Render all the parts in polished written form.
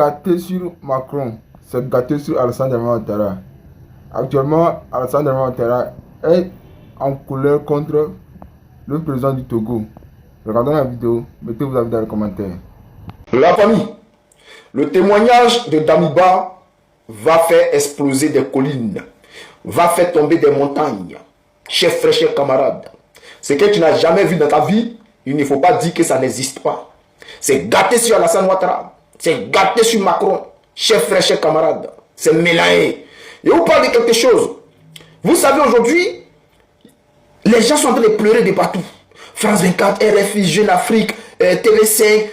gâté sur Macron, c'est gâté sur Alassane Ouattara. Actuellement, Alassane Ouattara est en colère contre le président du Togo. Regardons la vidéo, mettez vos avis dans les commentaires. La famille, le témoignage de Damiba va faire exploser des collines, va faire tomber des montagnes. Chers frères, chers camarades, ce que tu n'as jamais vu dans ta vie, il ne faut pas dire que ça n'existe pas. C'est gâté sur Alassane Ouattara, c'est gâté sur Macron. Chers frères, chers camarades, c'est mélangé. Et vous parlez de quelque chose. Vous savez, aujourd'hui, les gens sont en train de pleurer de partout. France 24, RFI, Jeune Afrique, TV5,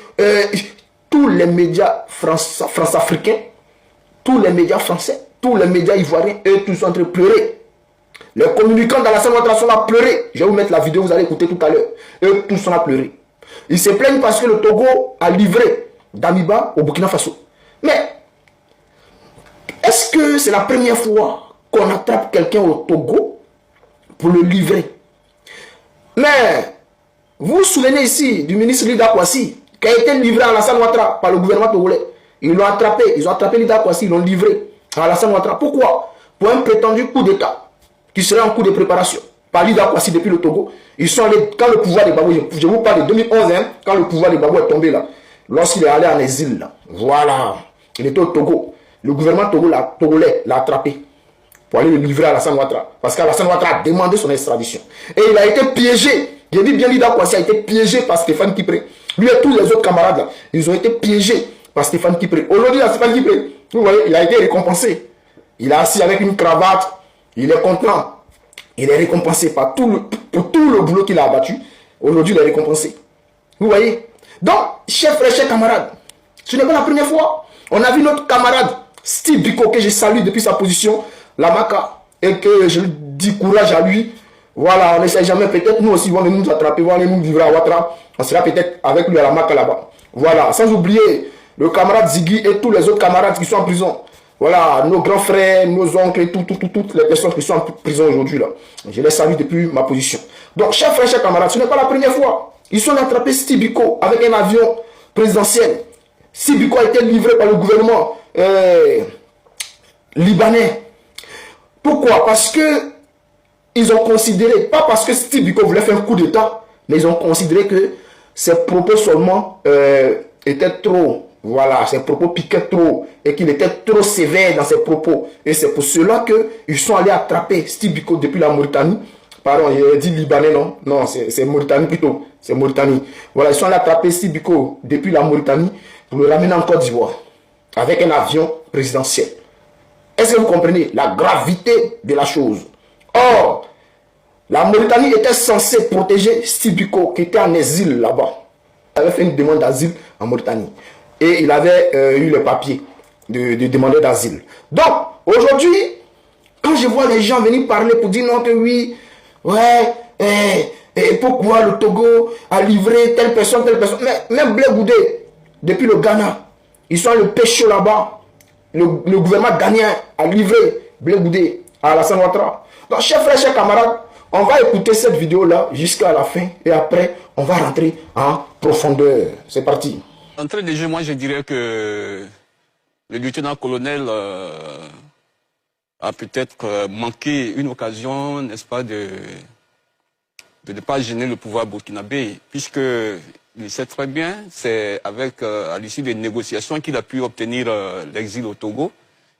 tous les médias france-africains, tous les médias français, tous les médias ivoiriens, eux tous sont en train de pleurer. Les communicants d'Alassane Ouattara sont là à pleurer. Je vais vous mettre la vidéo, vous allez écouter tout à l'heure. Eux tous sont là à pleurer. Ils se plaignent parce que le Togo a livré Damiba au Burkina Faso. Mais, est-ce que c'est la première fois qu'on attrape quelqu'un au Togo pour le livrer? Mais, vous vous souvenez ici du ministre Lida Kwasi, qui a été livré à Alassane Ouattara par le gouvernement togolais. Ils l'ont attrapé, ils ont attrapé Lida Kwasi, ils l'ont livré à Alassane Ouattara. Pourquoi? Pour un prétendu coup d'État, qui serait en cours de préparation par Lida Kwasi depuis le Togo. Ils sont allés, quand le pouvoir de Gbagbo, je vous parle de 2011, hein, quand le pouvoir de Gbagbo est tombé là, lorsqu'il est allé en exil là, voilà, il était au Togo. Le gouvernement togolais l'a attrapé pour aller le livrer à Alassane Ouattara. Parce qu'Alassane Ouattara a demandé son extradition. Et il a été piégé. Je dis bien Lida Kwasi a été piégé par Stéphane Kipré. Lui et tous les autres camarades là, ils ont été piégés par Stéphane Kipré. Aujourd'hui, Stéphane Kipré, vous voyez, il a été récompensé. Il a assis avec une cravate, il est content. Il est récompensé par pour tout le boulot qu'il a abattu. Aujourd'hui, il est récompensé. Vous voyez? Donc, chers frères, chers camarades, ce n'est pas la première fois. On a vu notre camarade Steve Biko, que je salue depuis sa position, la Maca, et que je dis courage à lui. Voilà, on ne sait jamais, peut-être nous aussi, vont nous attraper, vont nous livrer à Ouattara. On sera peut-être avec lui à la Maca là-bas. Voilà, sans oublier le camarade Ziggy et tous les autres camarades qui sont en prison. Voilà, nos grands frères, nos oncles et toutes les personnes qui sont en prison aujourd'hui là. Je les salue depuis ma position. Donc, chers frères, chers camarades, ce n'est pas la première fois. Ils sont attrapés Steve Biko avec un avion présidentiel. Steve Biko a été livré par le gouvernement libanais. Pourquoi? Parce que ils ont considéré, pas parce que Steve Biko voulait faire un coup d'État, mais ils ont considéré que ses propos seulement étaient trop, voilà, ses propos piquaient trop, et qu'il était trop sévère dans ses propos. Et c'est pour cela qu'ils sont allés attraper Steve Biko depuis la Mauritanie. Pardon, il dit Libanais, non? Non, c'est Mauritanie plutôt. C'est Mauritanie. Voilà, ils sont allés attraper Steve Biko depuis la Mauritanie pour le ramener en Côte d'Ivoire avec un avion présidentiel. Est-ce que vous comprenez la gravité de la chose? Or, la Mauritanie était censée protéger Steve Biko qui était en exil là-bas. Il avait fait une demande d'asile en Mauritanie. Et il avait eu le papier de demander d'asile. Donc, aujourd'hui, quand je vois les gens venir parler pour dire non que oui, ouais, pourquoi le Togo a livré telle personne, mais même Blé Goudé, depuis le Ghana, ils sont le pécho là-bas. Le gouvernement ghanéen a livré Blé Goudé à Alassane Ouattara. Donc, chers frères, chers camarades, on va écouter cette vidéo-là jusqu'à la fin et après, on va rentrer en profondeur. C'est parti. Entrée de jeu, moi, je dirais que le lieutenant-colonel a peut-être manqué une occasion, n'est-ce pas, de ne pas gêner le pouvoir burkinabé, puisque il sait très bien, c'est avec à l'issue des négociations qu'il a pu obtenir l'exil au Togo.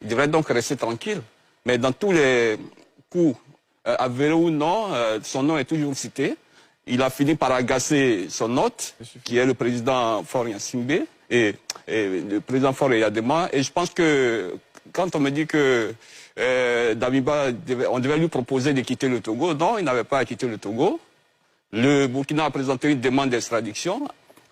Il devrait donc rester tranquille. Mais dans tous les coups, avérés ou non, son nom est toujours cité. Il a fini par agacer son hôte, qui est le président Faure Gnassingbé, et le président Faure Yadema. Et je pense que quand on me dit que Damiba, on devait lui proposer de quitter le Togo, non, il n'avait pas à quitter le Togo. Le Burkina a présenté une demande d'extradition,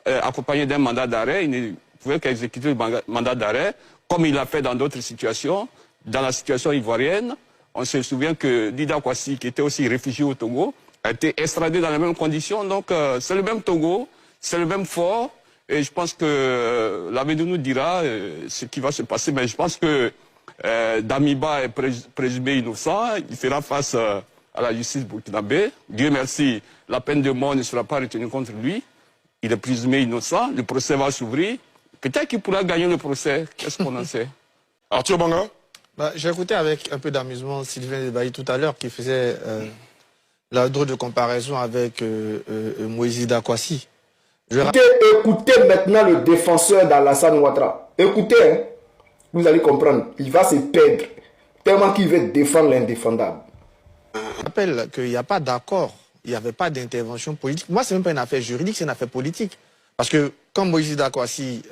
accompagnée d'un mandat d'arrêt. Il ne pouvait qu'exécuter le mandat d'arrêt, comme il l'a fait dans d'autres situations. Dans la situation ivoirienne, on se souvient que Lida Kwasi, qui était aussi réfugié au Togo, a été extradé dans les mêmes conditions. Donc, c'est le même Togo, c'est le même Faure. Et je pense que l'avenir nous dira ce qui va se passer. Mais je pense que Damiba est présumé innocent. Il fera face à la justice burkinabé. Dieu merci, la peine de mort ne sera pas retenue contre lui. Il est présumé innocent. Le procès va s'ouvrir. Peut-être qu'il pourra gagner le procès. Qu'est-ce qu'on en sait? Arthur Banga? J'ai écouté avec un peu d'amusement Sylvain Debailly tout à l'heure qui faisait la drôle de comparaison avec Moïse Dakwasi. Écoutez maintenant le défenseur d'Alassane Ouattara. Écoutez, hein, vous allez comprendre. Il va se perdre tellement qu'il veut défendre l'indéfendable. Je rappelle qu'il n'y a pas d'accord, il n'y avait pas d'intervention politique. Moi, ce n'est même pas une affaire juridique, c'est une affaire politique. Parce que quand Moïse Dakwasi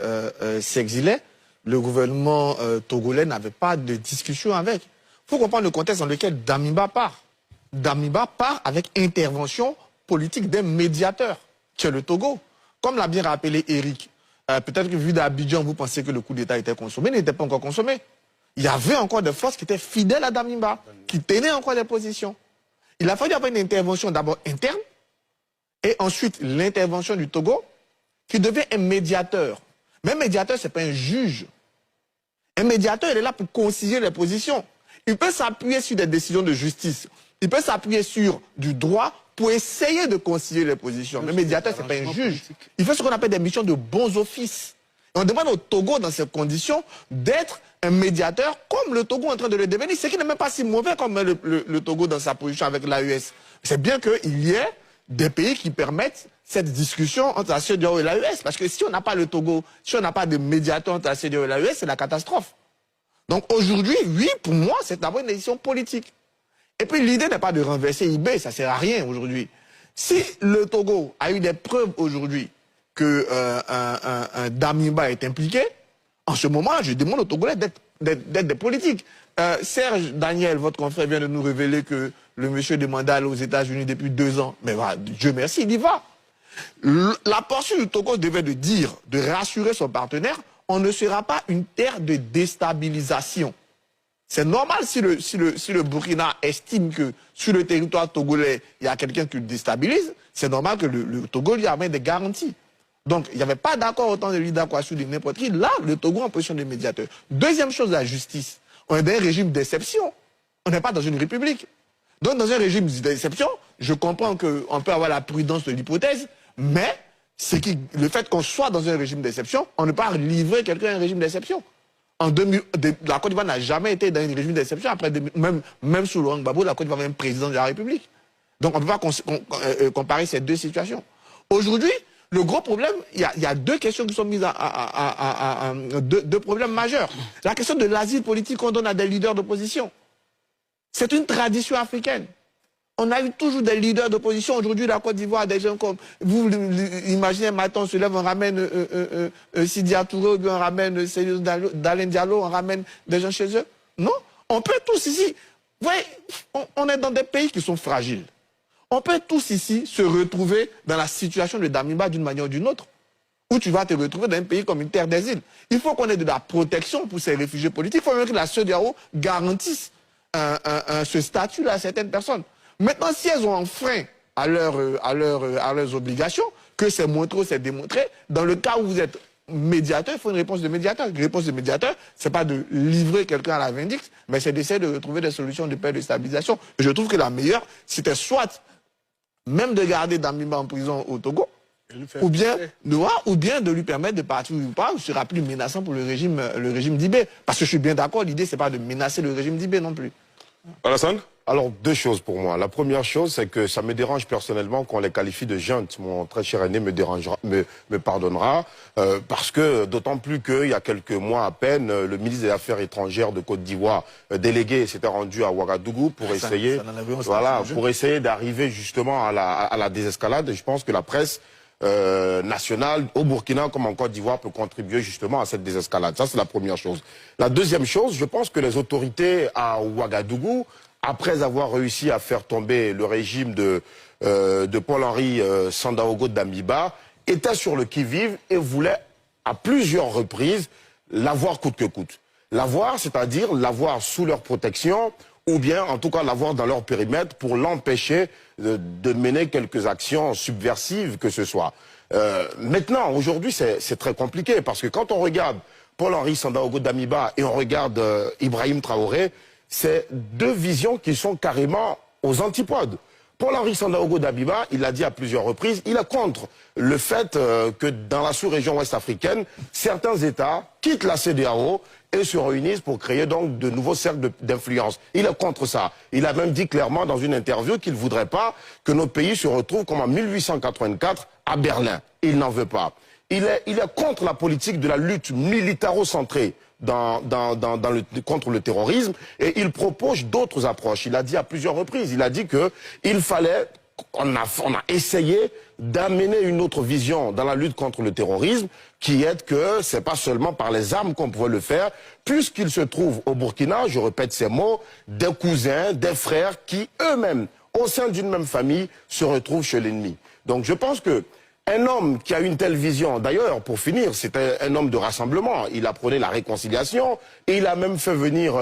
s'exilait, le gouvernement togolais n'avait pas de discussion avec. Il faut comprendre le contexte dans lequel Damiba part. Damiba part avec intervention politique d'un médiateur, qui est le Togo. Comme l'a bien rappelé Eric, peut-être que vu d'Abidjan, vous pensez que le coup d'État était consommé, il n'était pas encore consommé. Il y avait encore des forces qui étaient fidèles à Damiba, qui tenaient encore des positions. Il a fallu avoir une intervention d'abord interne, et ensuite l'intervention du Togo, qui devient un médiateur. Mais un médiateur, ce n'est pas un juge. Un médiateur, il est là pour concilier les positions. Il peut s'appuyer sur des décisions de justice. Il peut s'appuyer sur du droit pour essayer de concilier les positions. Mais le médiateur, ce n'est pas un juge. Il fait ce qu'on appelle des missions de bons offices. Et on demande au Togo, dans ces conditions, d'être un médiateur comme le Togo est en train de le devenir. C'est qui n'est même pas si mauvais comme le Togo dans sa position avec l'AES. C'est bien qu'il y ait des pays qui permettent cette discussion entre la CEDEAO et l'AES. Parce que si on n'a pas le Togo, si on n'a pas de médiateur entre la CEDEAO et l'AES, c'est la catastrophe. Donc aujourd'hui, oui, pour moi, c'est d'abord une décision politique. Et puis l'idée n'est pas de renverser IB, ça ne sert à rien aujourd'hui. Si le Togo a eu des preuves aujourd'hui que un Damiba est impliqué, en ce moment, je demande aux Togolais d'être des politiques. Serge Daniel, votre confrère, vient de nous révéler que le monsieur demande d'aller aux États-Unis depuis 2 ans. Mais voilà, Dieu merci, il y va. La portion du Togo devait de dire, de rassurer son partenaire, on ne sera pas une terre de déstabilisation. C'est normal si le Burkina estime que sur le territoire togolais, il y a quelqu'un qui le déstabilise, c'est normal que le Togo lui amène des garanties. Donc, il n'y avait pas d'accord autant de l'IDA ou de n'importe qui. Là, le Togo en position de médiateur. Deuxième chose, la justice. On est dans un régime d'exception. On n'est pas dans une république. Donc, dans un régime d'exception, je comprends qu'on peut avoir la prudence de l'hypothèse, mais le fait qu'on soit dans un régime d'exception, on ne peut pas livrer quelqu'un à un régime d'exception. La Côte d'Ivoire n'a jamais été dans un régime d'exception. Après, même sous Laurent Gbagbo, la Côte d'Ivoire est un président de la République. Donc, on ne peut pas comparer ces deux situations. Aujourd'hui, le gros problème, il y a 2 questions qui sont mises deux problèmes majeurs. La question de l'asile politique qu'on donne à des leaders d'opposition. C'est une tradition africaine. On a eu toujours des leaders d'opposition. Aujourd'hui, la Côte d'Ivoire, des gens comme... Vous imaginez, maintenant, on se lève, on ramène Sidia Touré, ou bien on ramène Célio Dalen Diallo, on ramène des gens chez eux. Non, on peut tous ici... Vous voyez, on est dans des pays qui sont fragiles. On peut tous ici se retrouver dans la situation de Damiba d'une manière ou d'une autre, où tu vas te retrouver dans un pays comme une terre d'asile. Il faut qu'on ait de la protection pour ces réfugiés politiques. Il faut même que la CEDEAO garantisse ce statut-là à certaines personnes. Maintenant, si elles ont enfreint à leurs obligations, que c'est montré ou c'est démontré, dans le cas où vous êtes médiateur, il faut une réponse de médiateur. Une réponse de médiateur, ce n'est pas de livrer quelqu'un à la vindicte, mais c'est d'essayer de retrouver des solutions de paix et de stabilisation. Et je trouve que la meilleure, c'était soit même de garder Damiba en prison au Togo, ou bien de lui permettre de partir ou pas, ou sera plus menaçant pour le régime d'Ibé. Parce que je suis bien d'accord, l'idée, ce n'est pas de menacer le régime d'Ibé non plus. Alassane? Alors, 2 choses pour moi. La première chose, c'est que ça me dérange personnellement qu'on les qualifie de junte. Mon très cher aîné me pardonnera, parce que d'autant plus qu'il y a quelques mois à peine, le ministre des Affaires étrangères de Côte d'Ivoire, délégué, s'était rendu à Ouagadougou pour essayer d'arriver justement à la désescalade. Et je pense que la presse nationale au Burkina comme en Côte d'Ivoire peut contribuer justement à cette désescalade. Ça, c'est la première chose. La deuxième chose, je pense que les autorités à Ouagadougou, après avoir réussi à faire tomber le régime de Paul-Henri Sandaogo Damiba, étaient sur le qui-vive et voulaient à plusieurs reprises l'avoir coûte que coûte. L'avoir, c'est-à-dire l'avoir sous leur protection, ou bien en tout cas l'avoir dans leur périmètre pour l'empêcher de mener quelques actions subversives que ce soit. Maintenant, aujourd'hui, c'est très compliqué, parce que quand on regarde Paul-Henri Sandaogo Damiba et on regarde Ibrahim Traoré, c'est 2 visions qui sont carrément aux antipodes. Paul-Henri Sandaogo Dabiba, il l'a dit à plusieurs reprises, il est contre le fait que dans la sous-région ouest-africaine, certains États quittent la CEDEAO et se réunissent pour créer donc de nouveaux cercles d'influence. Il est contre ça. Il a même dit clairement dans une interview qu'il ne voudrait pas que nos pays se retrouvent comme en 1884 à Berlin. Il n'en veut pas. Il est contre la politique de la lutte militaro-centrée contre le terrorisme et il propose d'autres approches. Il a dit à plusieurs reprises, il a dit qu'il fallait, on a essayé d'amener une autre vision dans la lutte contre le terrorisme qui est que c'est pas seulement par les armes qu'on pouvait le faire, puisqu'il se trouve au Burkina, je répète ces mots, des cousins, des frères qui eux-mêmes, au sein d'une même famille, se retrouvent chez l'ennemi. Donc je pense que un homme qui a une telle vision, d'ailleurs, pour finir, c'était un homme de rassemblement. Il apprenait la réconciliation et il a même fait venir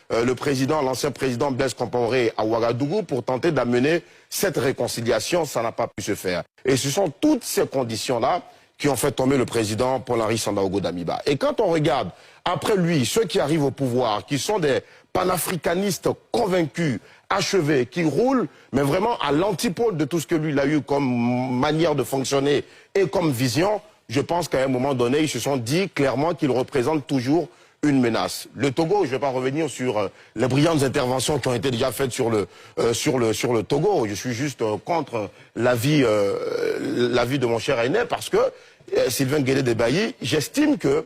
l'ancien président Blaise Compaoré à Ouagadougou pour tenter d'amener cette réconciliation. Ça n'a pas pu se faire. Et ce sont toutes ces conditions-là qui ont fait tomber le président Paul-Henri Sandaogo Dabiba. Et quand on regarde, après lui, ceux qui arrivent au pouvoir, qui sont des panafricanistes convaincus, achevés, qui roulent, mais vraiment à l'antipode de tout ce que lui il a eu comme manière de fonctionner et comme vision, je pense qu'à un moment donné, ils se sont dit clairement qu'ils représentent toujours une menace. Le Togo, je ne vais pas revenir sur les brillantes interventions qui ont été déjà faites sur le Togo. Je suis juste contre l'avis de mon cher aîné parce que Sylvain Guédé-Debailly, j'estime que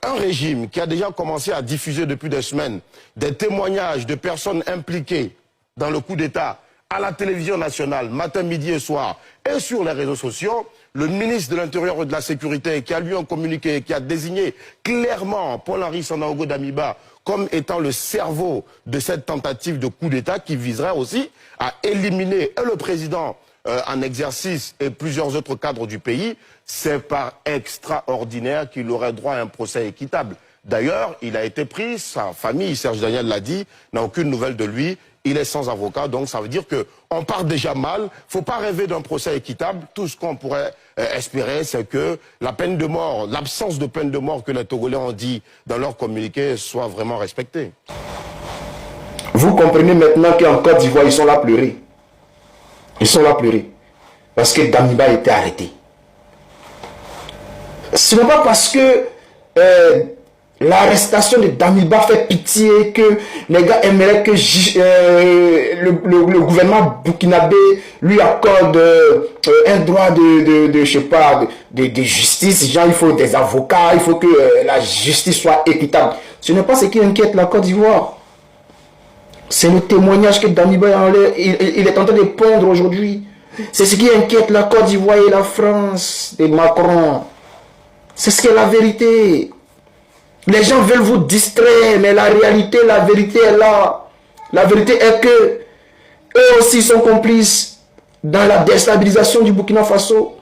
un régime qui a déjà commencé à diffuser depuis des semaines des témoignages de personnes impliquées dans le coup d'État à la télévision nationale, matin, midi et soir, et sur les réseaux sociaux, le ministre de l'Intérieur et de la Sécurité qui a lui un communiqué, qui a désigné clairement Paul-Henri Sandaogo Dabiba comme étant le cerveau de cette tentative de coup d'État qui viserait aussi à éliminer le président en exercice et plusieurs autres cadres du pays, c'est par extraordinaire qu'il aurait droit à un procès équitable. D'ailleurs, il a été pris, sa famille, Serge Daniel l'a dit, n'a aucune nouvelle de lui, il est sans avocat, donc ça veut dire qu'on part déjà mal, faut pas rêver d'un procès équitable, tout ce qu'on pourrait espérer, c'est que la peine de mort, l'absence de peine de mort que les Togolais ont dit dans leur communiqué soit vraiment respectée. Vous comprenez maintenant qu'en Côte d'Ivoire, ils sont là à pleurer. Ils sont là à pleurer. Parce que Damiba a été arrêté. Ce n'est pas parce que l'arrestation de Damiba fait pitié que les gars aimeraient que le gouvernement burkinabé lui accorde un droit je sais pas, de justice. Genre, il faut des avocats, il faut que la justice soit équitable. Ce n'est pas ce qui inquiète la Côte d'Ivoire. C'est le témoignage que Damiba il est en train de pondre aujourd'hui. C'est ce qui inquiète la Côte d'Ivoire et la France de Macron. C'est ce qui est la vérité. Les gens veulent vous distraire, mais la réalité, la vérité est là. La vérité est que eux aussi sont complices dans la déstabilisation du Burkina Faso.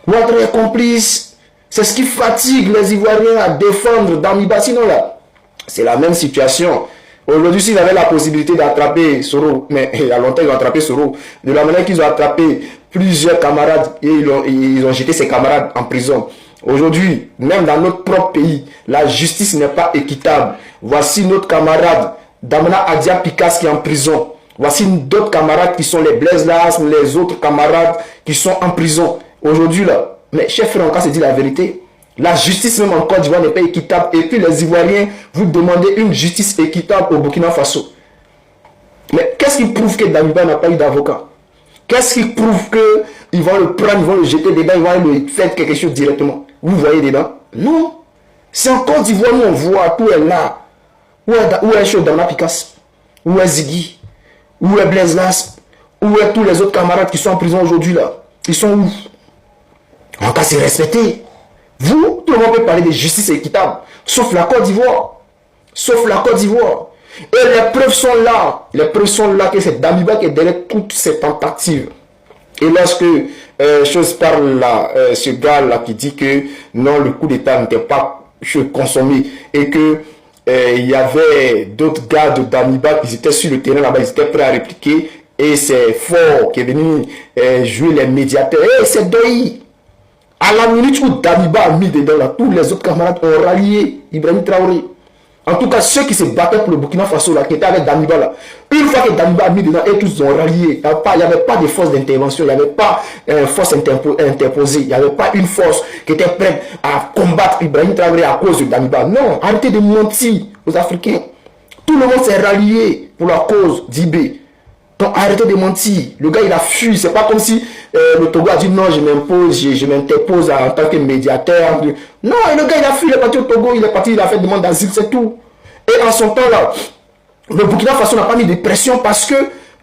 Ouattara est complice. C'est ce qui fatigue les Ivoiriens à défendre Damiba. Sinon là, c'est la même situation. Aujourd'hui, s'ils avaient la possibilité d'attraper Soro, mais il y a longtemps ils ont attrapé Soro, de la manière qu'ils ont attrapé plusieurs camarades et ils ont jeté ces camarades en prison. Aujourd'hui, même dans notre propre pays, la justice n'est pas équitable. Voici notre camarade Damana Adia Pikas qui est en prison. Voici d'autres camarades qui sont les Blaise Lasme, les autres camarades qui sont en prison. Aujourd'hui là, mais chef frère, on se dit la vérité. La justice même en Côte d'Ivoire n'est pas équitable. Et puis les Ivoiriens, vous demandez une justice équitable au Burkina Faso. Mais qu'est-ce qui prouve que Damiba n'a pas eu d'avocat? Qu'est-ce qui prouve qu'ils vont le prendre, ils vont le jeter dedans, ils vont le faire quelque chose directement? Vous voyez dedans? Non. C'est en Côte d'Ivoire où on voit, tout est là. Où est Chaud Damana Pikas? Où est Ziggy? Où est Blaise Lasme? Où est tous les autres camarades qui sont en prison aujourd'hui là? Ils sont où? On va se respecter. Vous, tout le monde peut parler de justice équitable, sauf la Côte d'Ivoire. Sauf la Côte d'Ivoire. Et les preuves sont là. Les preuves sont là que c'est Damiba qui est derrière toutes ces tentatives. Et lorsque chose parle là, ce gars-là qui dit que non, le coup d'État n'était pas consommé et que il y avait d'autres gars de Damiba qui étaient sur le terrain là-bas, ils étaient prêts à répliquer. Et c'est Fort qui est venu jouer les médiateurs. Et c'est Doyi. À la minute où Damiba a mis dedans là, tous les autres camarades ont rallié Ibrahim Traoré. En tout cas, ceux qui se battaient pour le Burkina Faso, là, qui étaient avec Damiba, là, une fois que Damiba a mis dedans, et tous ont rallié. Il n'y avait pas de force d'intervention, il n'y avait pas force interposée, il n'y avait pas une force qui était prête à combattre Ibrahim Traoré à cause de Damiba. Non, arrêtez de mentir aux Africains. Tout le monde s'est rallié pour la cause d'Ibé. Donc arrêtez de mentir. Le gars il a fui. C'est pas comme si le Togo a dit non, je m'impose, je m'interpose en tant que médiateur. Non, le gars il a fui, il est parti au Togo, il est parti, il a fait demande d'asile, c'est tout. Et en son temps là, le Burkina Faso n'a pas mis de pression parce que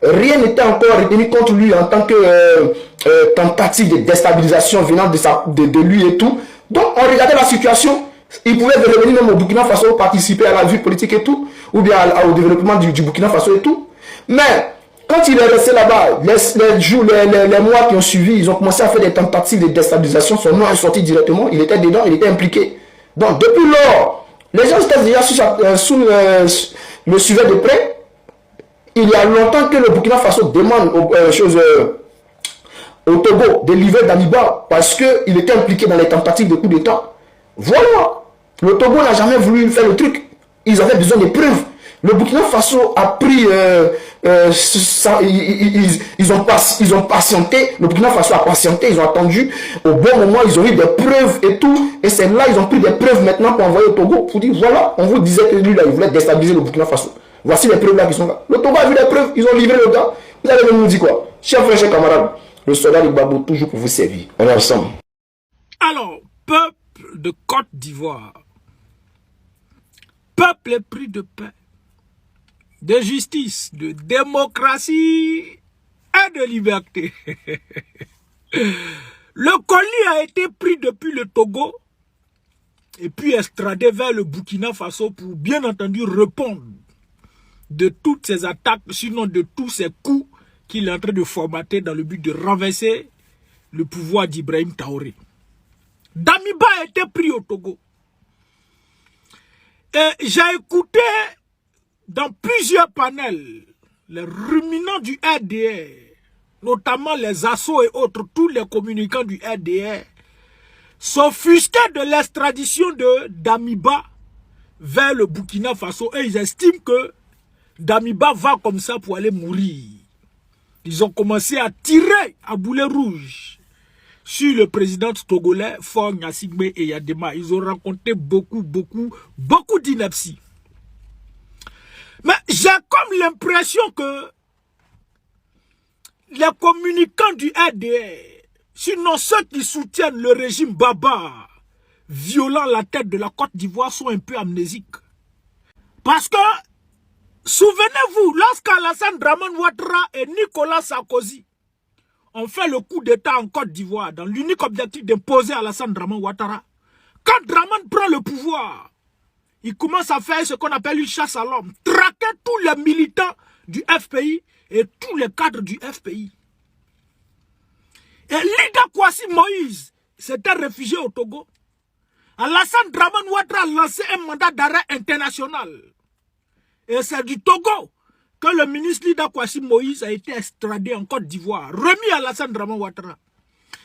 rien n'était encore retenu contre lui en tant que tentative de déstabilisation venant de lui et tout. Donc on regardait la situation. Il pouvait revenir même au Burkina Faso, participer à la vie politique et tout, ou bien au développement du Burkina Faso et tout. Mais quand il est resté là-bas, les mois qui ont suivi, ils ont commencé à faire des tentatives de déstabilisation. Son nom est sorti directement, il était dedans, il était impliqué. Donc depuis lors, les gens étaient déjà le suivaient de près. Il y a longtemps que le Burkina Faso demande au Togo de livrer Damiba parce qu'il était impliqué dans les tentatives de coup d'État. Voilà. Le Togo n'a jamais voulu faire le truc. Ils avaient besoin de preuves. Le Burkina Faso a pris... ils ont patienté. Le Burkina Faso a patienté. Ils ont attendu. Au bon moment, ils ont eu des preuves et tout. Et c'est là, ils ont pris des preuves maintenant pour envoyer au Togo. Pour dire, voilà, on vous disait que lui, là, il voulait déstabiliser le Burkina Faso. Voici les preuves là qui sont là. Le Togo a vu les preuves. Ils ont livré le gars. Vous allez nous dire quoi? Chers frères, chers camarades, le soldat du Gbagbo, toujours pour vous servir. On est ensemble. Alors, peuple de Côte d'Ivoire, peuple épris de paix, de justice, de démocratie et de liberté. Le colis a été pris depuis le Togo et puis extradé vers le Burkina Faso pour bien entendu répondre de toutes ces attaques, sinon de tous ces coups qu'il est en train de formater dans le but de renverser le pouvoir d'Ibrahim Traoré. Damiba a été pris au Togo. Et j'ai écouté dans plusieurs panels les ruminants du RDR, notamment les assos et autres, tous les communicants du RDR, s'offusquaient de l'extradition de Damiba vers le Burkina Faso et ils estiment que Damiba va comme ça pour aller mourir. Ils ont commencé à tirer à boulet rouge sur le président togolais Faure Gnassingbé et Yadema. Ils ont rencontré beaucoup d'inepties. Mais j'ai comme l'impression que les communicants du RDR, sinon ceux qui soutiennent le régime barbare violant la tête de la Côte d'Ivoire, sont un peu amnésiques. Parce que, souvenez-vous, lorsqu'Alassane Dramane Ouattara et Nicolas Sarkozy ont fait le coup d'État en Côte d'Ivoire dans l'unique objectif d'imposer Alassane Dramane Ouattara, quand Dramane prend le pouvoir, il commence à faire ce qu'on appelle une chasse à l'homme, traquer tous les militants du FPI et tous les cadres du FPI. Et Lida Kwasi Moïse s'était réfugié au Togo. Alassane Dramane Ouattara a lancé un mandat d'arrêt international. Et c'est du Togo que le ministre Lida Kwasi Moïse a été extradé en Côte d'Ivoire, remis à Alassane Dramane Ouattara.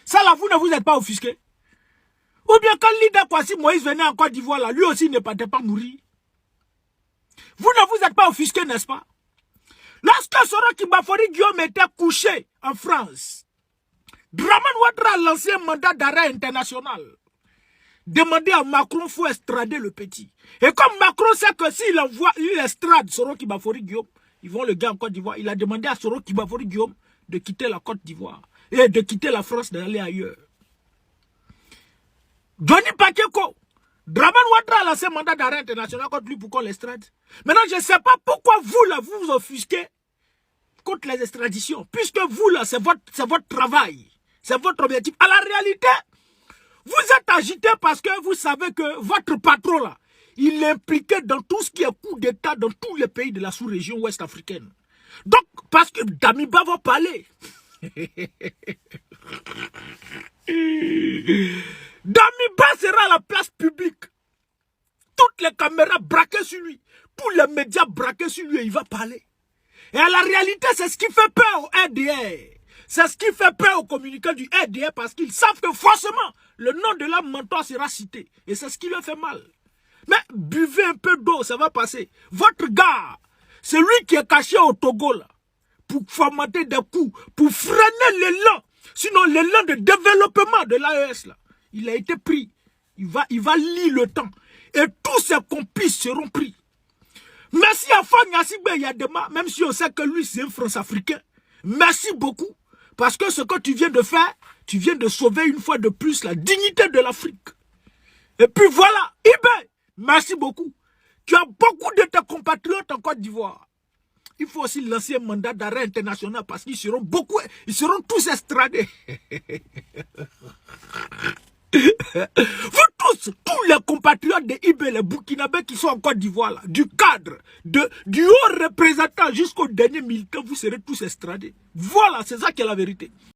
Ça là, vous ne vous êtes pas offusqué? Ou bien quand Lida Kwasi Moïse venait en Côte d'Ivoire, là, lui aussi ne partait pas mourir. Vous ne vous êtes pas offusqué, n'est-ce pas? Lorsque Soroki Bafori Guillaume était couché en France, Dramane Ouattara a lancé un mandat d'arrêt international. Demandez à Macron, il faut extrader le petit. Et comme Macron sait que s'il envoie, il extrade Soroki Bafori Guillaume, ils vont le gars en Côte d'Ivoire. Il a demandé à Soroki Bafori Guillaume de quitter la Côte d'Ivoire et de quitter la France, d'aller ailleurs. Johnny Pakeko, Dramane Ouattara a lancé un mandat d'arrêt international contre lui pour qu'on l'extrade. Maintenant, je ne sais pas pourquoi vous, là, vous vous offusquez contre les extraditions. Puisque vous, là, c'est votre travail. C'est votre objectif. À la réalité, vous êtes agité parce que vous savez que votre patron, là, il est impliqué dans tout ce qui est coup d'État dans tous les pays de la sous-région ouest africaine. Donc, parce que Damiba va parler. Damiba sera à la place publique. Toutes les caméras braquées sur lui. Tous les médias braqués sur lui et il va parler. Et à la réalité, c'est ce qui fait peur au RDR. C'est ce qui fait peur aux communicants du RDR parce qu'ils savent que forcément, le nom de leur mentor sera cité. Et c'est ce qui leur fait mal. Mais buvez un peu d'eau, ça va passer. Votre gars, c'est lui qui est caché au Togo, là, pour formater des coups, pour freiner l'élan. Sinon, l'élan de développement de l'AES, là, il a été pris. Il va lire le temps. Et tous ses complices seront pris. Merci à Fagna Sigbe Yadema, même si on sait que lui, c'est un France-Africain. Merci beaucoup. Parce que ce que tu viens de faire, tu viens de sauver une fois de plus la dignité de l'Afrique. Et puis voilà, Ibé, merci beaucoup. Tu as beaucoup de tes compatriotes en Côte d'Ivoire. Il faut aussi lancer un mandat d'arrêt international parce qu'ils seront tous extradés. Vous tous les compatriotes de Ibé, les Burkinabés qui sont en Côte d'Ivoire, du cadre, du haut représentant jusqu'au dernier militant, vous serez tous extradés. Voilà, c'est ça qui est la vérité.